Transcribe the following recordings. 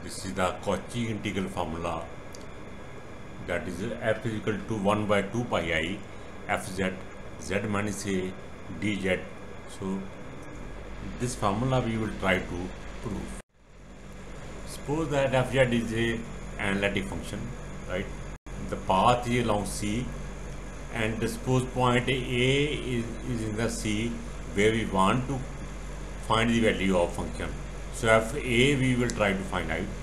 This is the Cauchy integral formula, that is f is equal to 1 by 2 pi I fz z minus a dz. So this formula we will try to prove. Suppose that fz is a analytic function, right? The path is along C, and suppose point A is in the C where we want to find the value of function. So fa we will try to find out.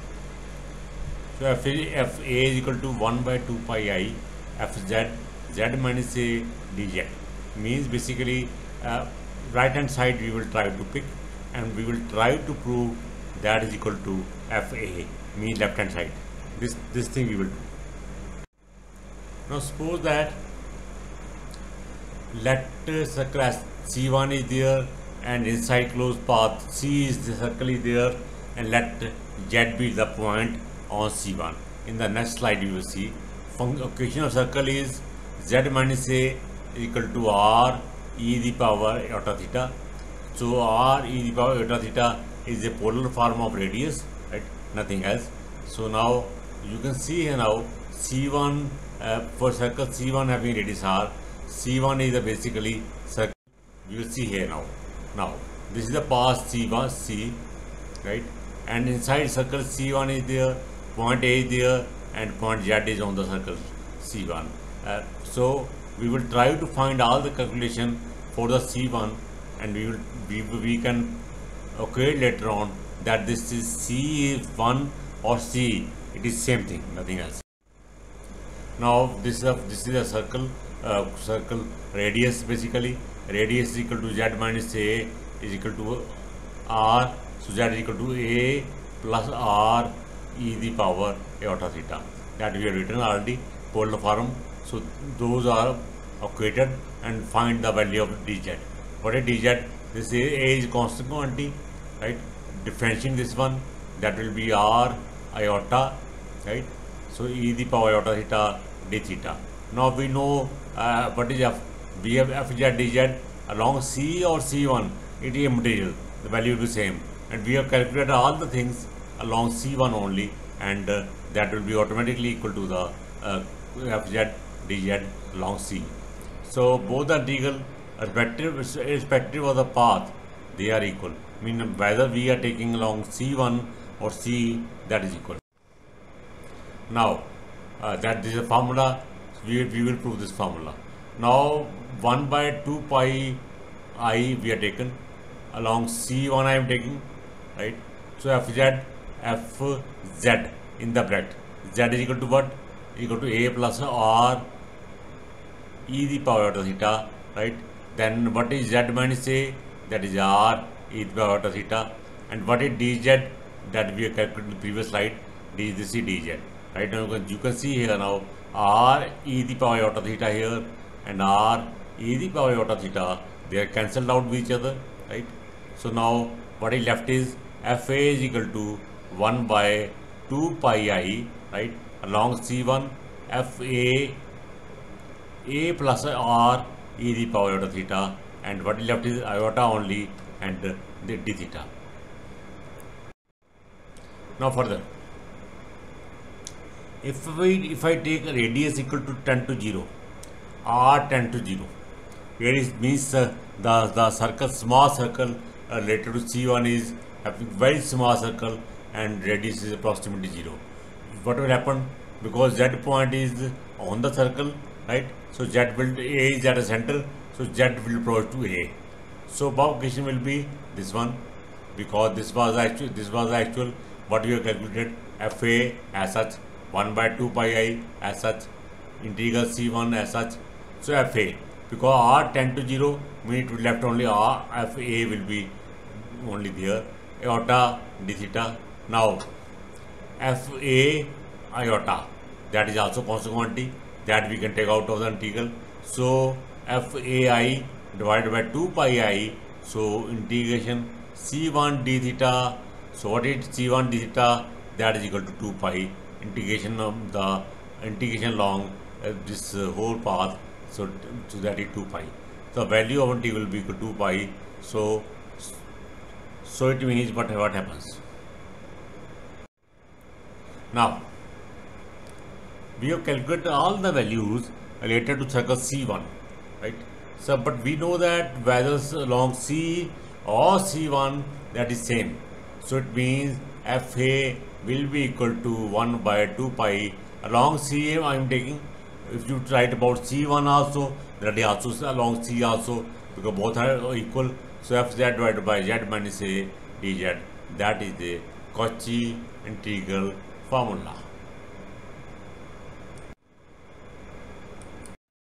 So fa is equal to 1 by 2 pi I fz z minus a dz. Means basically right hand side we will try to pick, and we will try to prove that is equal to fa, means left hand side. This thing we will do. Now suppose that let circle as C1 is there, and inside closed path C is the circle is there, and let Z be the point on C1. In the next slide you will see occasion of circle is Z minus A equal to R e the power iota theta. So R e the power iota theta is a polar form of radius, right? Nothing else. So now you can see here now C1 for circle C1 having radius R, C1 is basically circle. You will see here now. Now this is the path C1 C, right? And inside circle C1 is there, point A is there, and point Z is on the circle C1. So we will try to find all the calculation for the C1, and we can equate later on that this is C1 or C. It is same thing, nothing else. Now this is a circle radius. Basically radius is equal to Z minus A is equal to R. So Z is equal to A plus R e the power iota theta. That we have written already, polar form. So those are equated, and find the value of dz. What is dz? This A is constant quantity, right? Differentiating this one, that will be R iota, right? So e the power iota theta d theta. Now we know what is f. We have fz dz along C or C1. It is immaterial. The value will be same, and we have calculated all the things along C1 only, and that will be automatically equal to the fz dz along C. So both the integral irrespective of the path, they are equal. Mean whether we are taking along C1 or C, that is equal. Now that this is a formula, we will prove this formula. Now 1 by 2 pi I we are taken, along C1 I am taking, right? So fz in the bracket, z is equal to what? Equal to A plus R e the power iota theta, right? Then what is Z minus A? That is R e the power iota theta. And what is dz? That we have calculated in the previous slide. This is dz, right? Now you can see here now R e the power iota theta here, and R e the power iota theta, they are cancelled out with each other, right? So now what is left is fa is equal to 1 by 2 pi I, right? Along C1 fa A plus R e the power iota theta, and what is left is iota only, and the d theta. Now further, if I take a radius equal to 10 to 0, R 10 to 0, here is means the circle, small circle related to C1 is having very small circle, and radius is approximately 0. What will happen? Because Z point is on the circle, right? So Z will, A is at the center, so Z will approach to A. So above equation will be this one, because this was actual what we have calculated, fa as such, 1 by 2 pi I as such, integral C1 as such. So fa, because R 10 to 0 means it will left only R, fa will be only there, iota d theta. Now fa iota, that is also constant quantity, that we can take out of the integral. So fai divided by 2 pi I, so integration C1 d theta. So what is C1 d theta? That is equal to 2 pi integration of the integration along this whole path. So that is 2 pi. The value of t will be equal to 2 pi. So it means what happens? Now, we have calculated all the values related to circle C1, right? So, but we know that whether along C or C1, that is same. So it means FA will be equal to 1 by 2 pi along CA. I am taking, if you write about C1 also, that is also along C also, because both are equal. So Fz divided by Z minus A dz, that is the Cauchy integral formula.